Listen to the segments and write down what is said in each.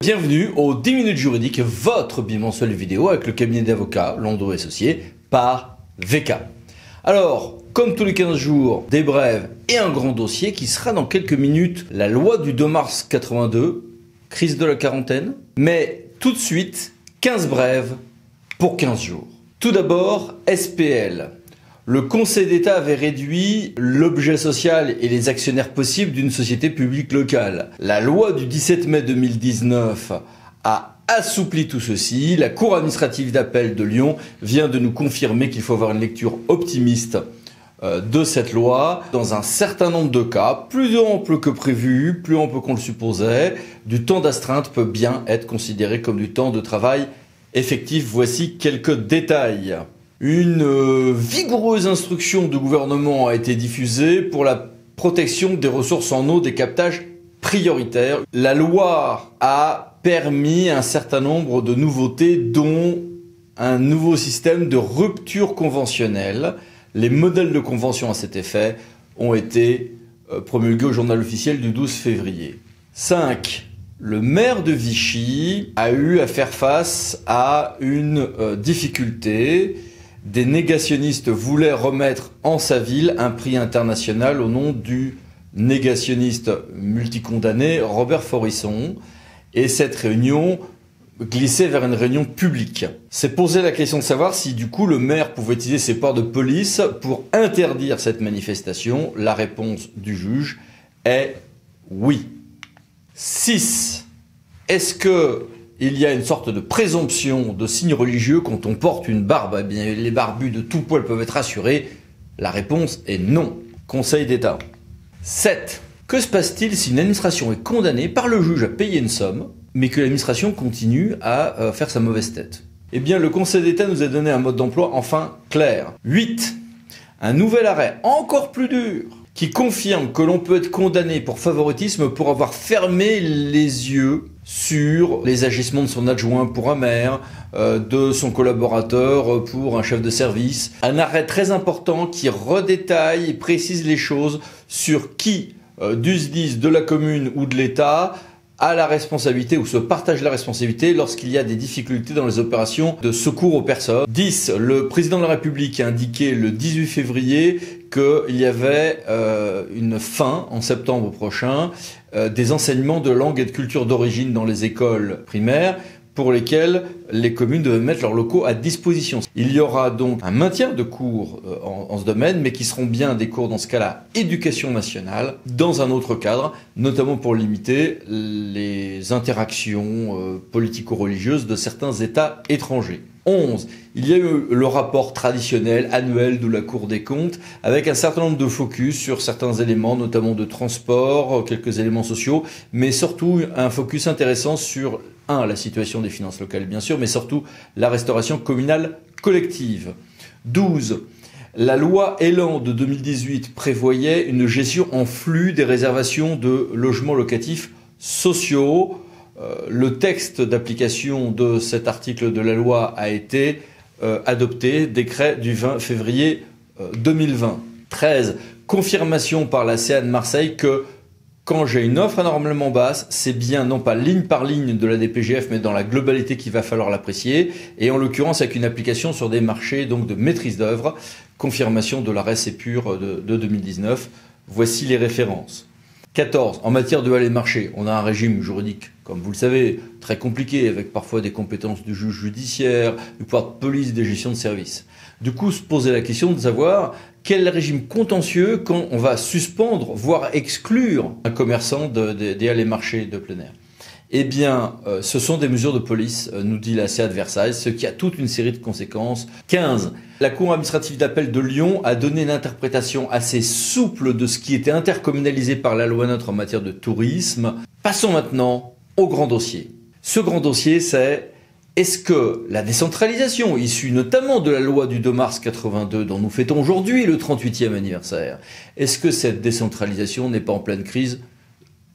Bienvenue au 10 minutes juridiques, votre bimensuel vidéo avec le cabinet d'avocats Landau & Associés par VK. Alors, comme tous les 15 jours, des brèves et un grand dossier qui sera dans quelques minutes la loi du 2 mars 82, crise de la quarantaine. Mais tout de suite, 15 brèves pour 15 jours. Tout d'abord, SPL. Le Conseil d'État avait réduit l'objet social et les actionnaires possibles d'une société publique locale. La loi du 17 mai 2019 a assoupli tout ceci. La Cour administrative d'appel de Lyon vient de nous confirmer qu'il faut avoir une lecture optimiste de cette loi. Dans un certain nombre de cas, plus ample que prévu, plus ample qu'on le supposait, du temps d'astreinte peut bien être considéré comme du temps de travail effectif. Voici quelques détails. Une vigoureuse instruction du gouvernement a été diffusée pour la protection des ressources en eau des captages prioritaires. La loi a permis un certain nombre de nouveautés, dont un nouveau système de rupture conventionnelle. Les modèles de convention à cet effet ont été promulgués au journal officiel du 12 février. 5. Le maire de Vichy a eu à faire face à une difficulté. Des négationnistes voulaient remettre en sa ville un prix international au nom du négationniste multicondamné Robert Forisson. Et cette réunion glissait vers une réunion publique. C'est posé la question de savoir si du coup le maire pouvait utiliser ses pouvoirs de police pour interdire cette manifestation. La réponse du juge est oui. 6. Est-ce que il y a une sorte de présomption de signe religieux quand on porte une barbe? Eh bien, les barbus de tout poil peuvent être assurés. La réponse est non. Conseil d'État. 7. Que se passe-t-il si une administration est condamnée par le juge à payer une somme, mais que l'administration continue à faire sa mauvaise tête? Eh bien, le Conseil d'État nous a donné un mode d'emploi enfin clair. 8. Un nouvel arrêt encore plus dur qui confirme que l'on peut être condamné pour favoritisme pour avoir fermé les yeux sur les agissements de son adjoint pour un maire, de son collaborateur pour un chef de service. Un arrêt très important qui redétaille et précise les choses sur qui du SDIS, de la commune ou de l'État a la responsabilité ou se partage la responsabilité lorsqu'il y a des difficultés dans les opérations de secours aux personnes. 10. Le président de la République a indiqué le 18 février qu'il y avait une fin en septembre prochain des enseignements de langue et de culture d'origine dans les écoles primaires pour lesquels les communes devaient mettre leurs locaux à disposition. Il y aura donc un maintien de cours en ce domaine, mais qui seront bien des cours, dans ce cas-là, éducation nationale, dans un autre cadre, notamment pour limiter les interactions politico-religieuses de certains États étrangers. 11. Il y a eu le rapport traditionnel annuel de la Cour des comptes avec un certain nombre de focus sur certains éléments, notamment de transport, quelques éléments sociaux, mais surtout un focus intéressant sur la situation des finances locales, bien sûr, mais surtout la restauration communale collective. 12. La loi Elan de 2018 prévoyait une gestion en flux des réservations de logements locatifs sociaux. Le texte d'application de cet article de la loi a été adopté, décret du 20 février 2020. 13. Confirmation par la CA de Marseille que quand j'ai une offre anormalement basse, c'est bien non pas ligne par ligne de la DPGF, mais dans la globalité qu'il va falloir l'apprécier, et en l'occurrence avec une application sur des marchés donc de maîtrise d'œuvre. Confirmation de l'arrêt Sépure de 2019. Voici les références. 14. En matière de halles marchés, on a un régime juridique, comme vous le savez, très compliqué, avec parfois des compétences du juge judiciaire, du pouvoir de police, des gestions de services. Du coup, se poser la question de savoir quel régime contentieux quand on va suspendre, voire exclure un commerçant des halles marchés de plein air. Eh bien, ce sont des mesures de police, nous dit la CA de Versailles, ce qui a toute une série de conséquences. 15. La Cour administrative d'appel de Lyon a donné une interprétation assez souple de ce qui était intercommunalisé par la loi NOTRe en matière de tourisme. Passons maintenant au grand dossier. Ce grand dossier, c'est: est-ce que la décentralisation, issue notamment de la loi du 2 mars 82, dont nous fêtons aujourd'hui le 38e anniversaire, est-ce que cette décentralisation n'est pas en pleine crise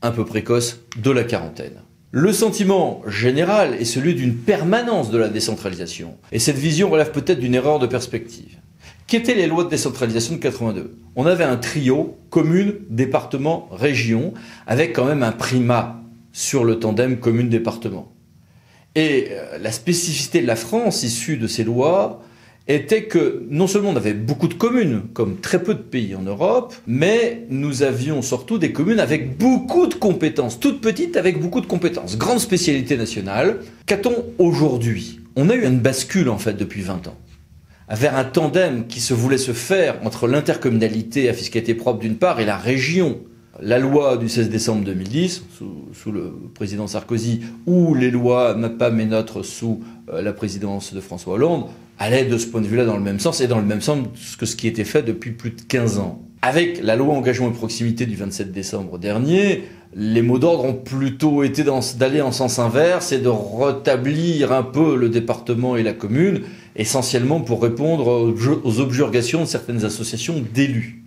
un peu précoce de la quarantaine? Le sentiment général est celui d'une permanence de la décentralisation. Et cette vision relève peut-être d'une erreur de perspective. Qu'étaient les lois de décentralisation de 82 ? On avait un trio, commune, département, région, avec quand même un primat sur le tandem commune-département. Et la spécificité de la France, issue de ces lois, était que non seulement on avait beaucoup de communes, comme très peu de pays en Europe, mais nous avions surtout des communes avec beaucoup de compétences, toutes petites avec beaucoup de compétences. Grande spécialité nationale. Qu'a-t-on aujourd'hui? On a eu une bascule en fait depuis 20 ans, vers un tandem qui se voulait se faire entre l'intercommunalité à fiscalité propre d'une part et la région. La loi du 16 décembre 2010, sous le président Sarkozy, ou les lois MAPAM et NOTRe sous la présidence de François Hollande, allaient de ce point de vue-là dans le même sens, et dans le même sens que ce qui était fait depuis plus de 15 ans. Avec la loi engagement et proximité du 27 décembre dernier, les mots d'ordre ont plutôt été d'aller en sens inverse et de rétablir un peu le département et la commune, essentiellement pour répondre aux objurgations de certaines associations d'élus.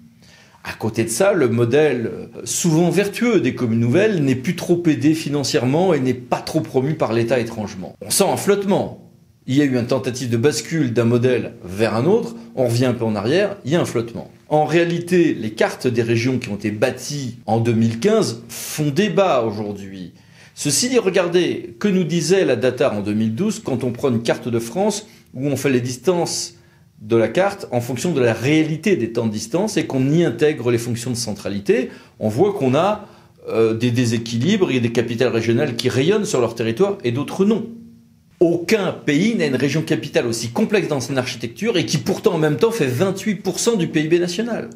À côté de ça, le modèle souvent vertueux des communes nouvelles n'est plus trop aidé financièrement et n'est pas trop promu par l'État étrangement. On sent un flottement. Il y a eu une tentative de bascule d'un modèle vers un autre, on revient un peu en arrière, il y a un flottement. En réalité, les cartes des régions qui ont été bâties en 2015 font débat aujourd'hui. Ceci dit, regardez, que nous disait la DATAR en 2012 quand on prend une carte de France où on fait les distances de la carte en fonction de la réalité des temps de distance et qu'on y intègre les fonctions de centralité, on voit qu'on a des déséquilibres, il y a des capitales régionales qui rayonnent sur leur territoire et d'autres non. Aucun pays n'a une région capitale aussi complexe dans son architecture et qui pourtant en même temps fait 28% du PIB national.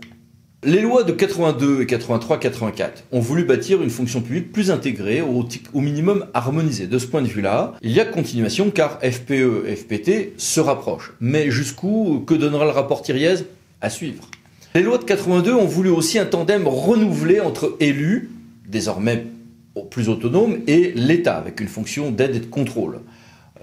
Les lois de 82 et 83-84 ont voulu bâtir une fonction publique plus intégrée, au minimum harmonisée. De ce point de vue-là, il y a continuation car FPE et FPT se rapprochent. Mais jusqu'où, que donnera le rapport Thiriez? À suivre. Les lois de 82 ont voulu aussi un tandem renouvelé entre élus, désormais plus autonomes, et l'État, avec une fonction d'aide et de contrôle.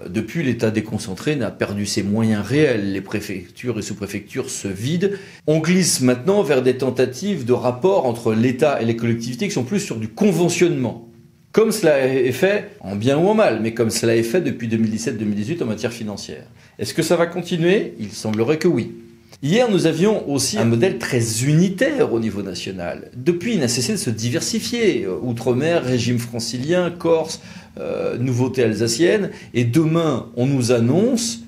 Depuis, l'État déconcentré n'a perdu ses moyens réels. Les préfectures et sous-préfectures se vident. On glisse maintenant vers des tentatives de rapport entre l'État et les collectivités qui sont plus sur du conventionnement. Comme cela est fait, en bien ou en mal, mais comme cela est fait depuis 2017-2018 en matière financière. Est-ce que ça va continuer? Il semblerait que oui. Hier, nous avions aussi un modèle très unitaire au niveau national. Depuis, il n'a cessé de se diversifier. Outre-mer, régime francilien, Corse, nouveauté alsacienne. Et demain, on nous annonce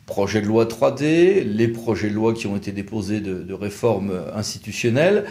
projet de loi 3D, les projets de loi qui ont été déposés de réforme institutionnelle,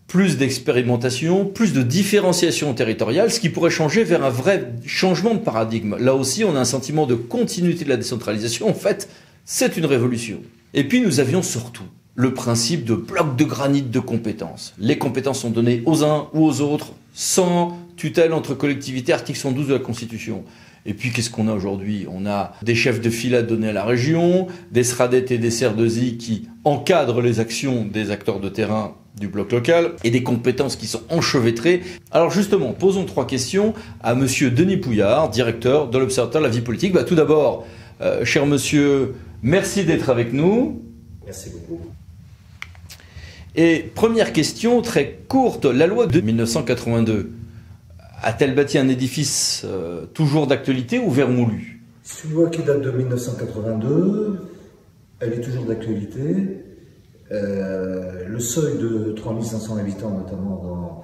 plus d'expérimentation, plus de différenciation territoriale, ce qui pourrait changer vers un vrai changement de paradigme. Là aussi, on a un sentiment de continuité de la décentralisation. En fait, c'est une révolution. Et puis nous avions surtout le principe de bloc de granit de compétences. Les compétences sont données aux uns ou aux autres, sans tutelle entre collectivités, article 112 de la Constitution. Et puis qu'est-ce qu'on a aujourd'hui? On a des chefs de file à donner à la région, des SRADET et des CER2I qui encadrent les actions des acteurs de terrain du bloc local, et des compétences qui sont enchevêtrées. Alors justement, posons 3 questions à monsieur Denis Pouillard, directeur de l'Observatoire de la vie politique. Tout d'abord, cher monsieur, merci d'être avec nous. Merci beaucoup. Et première question très courte, la loi de 1982 a-t-elle bâti un édifice toujours d'actualité ou vermoulu? C'est une loi qui date de 1982, elle est toujours d'actualité. Le seuil de 3500 habitants notamment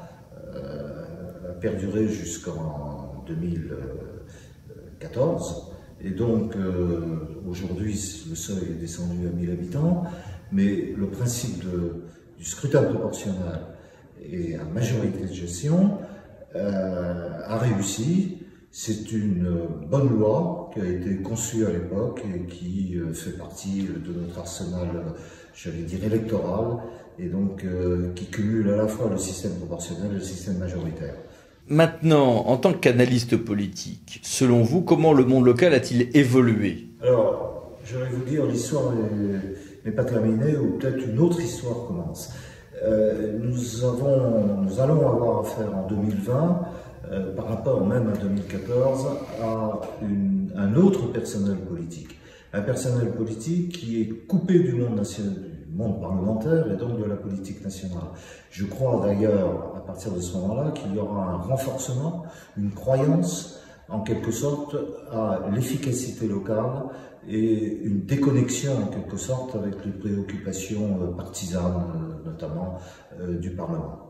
a perduré jusqu'en 2014. Et donc, aujourd'hui, le seuil est descendu à 1000 habitants, mais le principe du scrutin proportionnel et à majorité de gestion a réussi. C'est une bonne loi qui a été conçue à l'époque et qui fait partie de notre arsenal, j'allais dire, électoral, et donc qui cumule à la fois le système proportionnel et le système majoritaire. Maintenant, en tant qu'analyste politique, selon vous, comment le monde local a-t-il évolué? Alors, je vais vous dire, l'histoire n'est pas terminée, ou peut-être une autre histoire commence. Nous allons avoir affaire en 2020, par rapport même à 2014, à un autre personnel politique. Un personnel politique qui est coupé du monde national, du monde parlementaire et donc de la politique nationale. Je crois d'ailleurs, à partir de ce moment-là, qu'il y aura un renforcement, une croyance, en quelque sorte, à l'efficacité locale et une déconnexion, en quelque sorte, avec les préoccupations partisanes, notamment, du Parlement.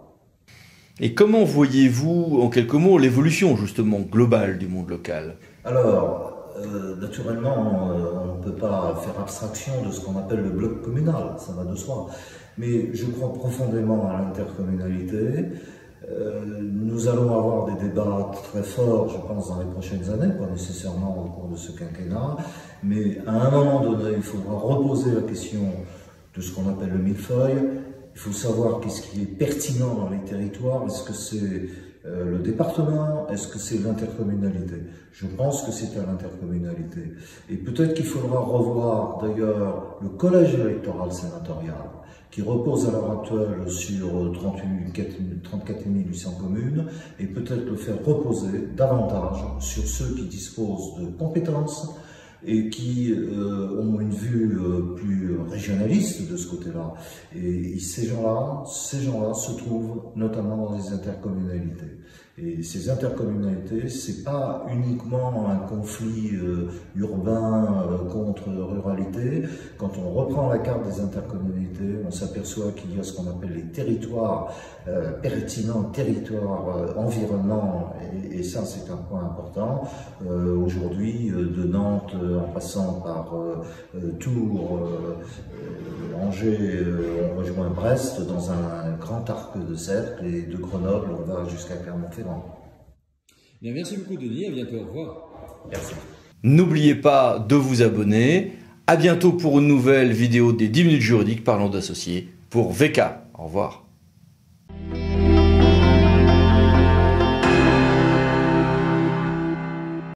Et comment voyez-vous, en quelques mots, l'évolution justement globale du monde local? Alors, naturellement, on ne peut pas faire abstraction de ce qu'on appelle le bloc communal, ça va de soi. Mais je crois profondément à l'intercommunalité. Nous allons avoir des débats très forts, je pense, dans les prochaines années, pas nécessairement au cours de ce quinquennat, mais à un moment donné, il faudra reposer la question de ce qu'on appelle le millefeuille. Il faut savoir qu'est-ce qui est pertinent dans les territoires. Est-ce que c'est le département? Est-ce que c'est l'intercommunalité? Je pense que c'est à l'intercommunalité. Et peut-être qu'il faudra revoir d'ailleurs le collège électoral sénatorial, qui repose à l'heure actuelle sur 34 800 communes, et peut-être le faire reposer davantage sur ceux qui disposent de compétences et qui ont une vue plus régionaliste de ce côté-là. Et ces gens-là se trouvent notamment dans les intercommunalités. Et ces intercommunalités, c'est pas uniquement un conflit urbain contre ruralité. Quand on reprend la carte des intercommunalités, on s'aperçoit qu'il y a ce qu'on appelle les territoires pertinents, territoires environnement, et ça c'est un point important. Aujourd'hui, de Nantes en passant par Tours, Angers, on rejoint Brest dans un grand arc de cercle, et de Grenoble on va jusqu'à Clermont-Ferrand. Bien, merci beaucoup Denis, à bientôt, au revoir. Merci. N'oubliez pas de vous abonner. À bientôt pour une nouvelle vidéo des 10 minutes juridiques parlant d'associés pour VK. Au revoir.